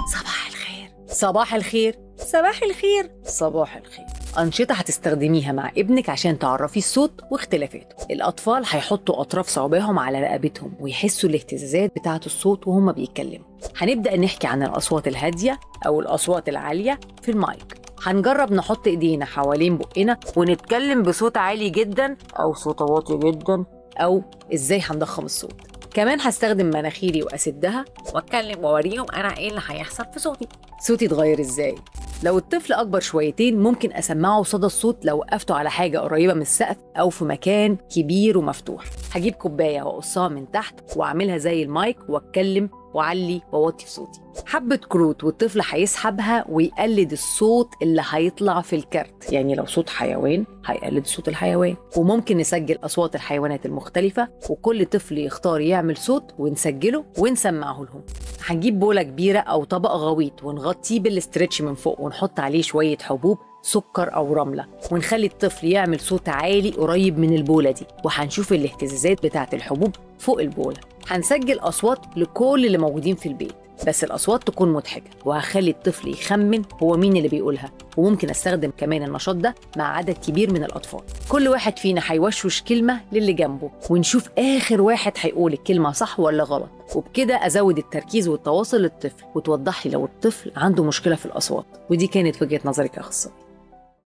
صباح الخير، صباح الخير، صباح الخير، صباح الخير. أنشطة هتستخدميها مع ابنك عشان تعرفي الصوت واختلافاته. الأطفال هيحطوا أطراف صوابعهم على رقبتهم ويحسوا الاهتزازات بتاعة الصوت وهم بيتكلموا. هنبدأ نحكي عن الأصوات الهادية أو الأصوات العالية في المايك. هنجرب نحط إيدينا حوالين بقنا ونتكلم بصوت عالي جدا أو صوت واطي جدا، أو إزاي هنضخم الصوت. كمان هستخدم مناخيري وأسدها وأتكلم وأوريهم أنا إيه اللي هيحصل في صوتي. صوتي اتغير إزاي؟ لو الطفل أكبر شويتين ممكن أسمعه صدى الصوت لو وقفته على حاجة قريبة من السقف أو في مكان كبير ومفتوح. هجيب كوباية وأقصها من تحت وأعملها زي المايك وأتكلم وأعلي وأوطي في صوتي. حبة كروت والطفل هيسحبها ويقلد الصوت اللي هيطلع في الكارت، يعني لو صوت حيوان هيقلد صوت الحيوان. وممكن نسجل أصوات الحيوانات المختلفة وكل طفل يختار يعمل صوت ونسجله ونسمعه لهم. هنجيب بولة كبيرة أو طبق غويط ونغطيه بالاسترتش من فوق ونحط عليه شوية حبوب سكر أو رملة ونخلي الطفل يعمل صوت عالي قريب من البولة دي، وهنشوف الاهتزازات بتاعة الحبوب فوق البولة. هنسجل أصوات لكل اللي موجودين في البيت، بس الأصوات تكون مضحكة، وهخلي الطفل يخمن هو مين اللي بيقولها. وممكن أستخدم كمان النشاط ده مع عدد كبير من الأطفال. كل واحد فينا هيوشوش كلمة للي جنبه ونشوف آخر واحد هيقول الكلمة صح ولا غلط، وبكده أزود التركيز والتواصل للطفل وتوضح لي لو الطفل عنده مشكلة في الأصوات. ودي كانت وجهة نظري كأخصائي.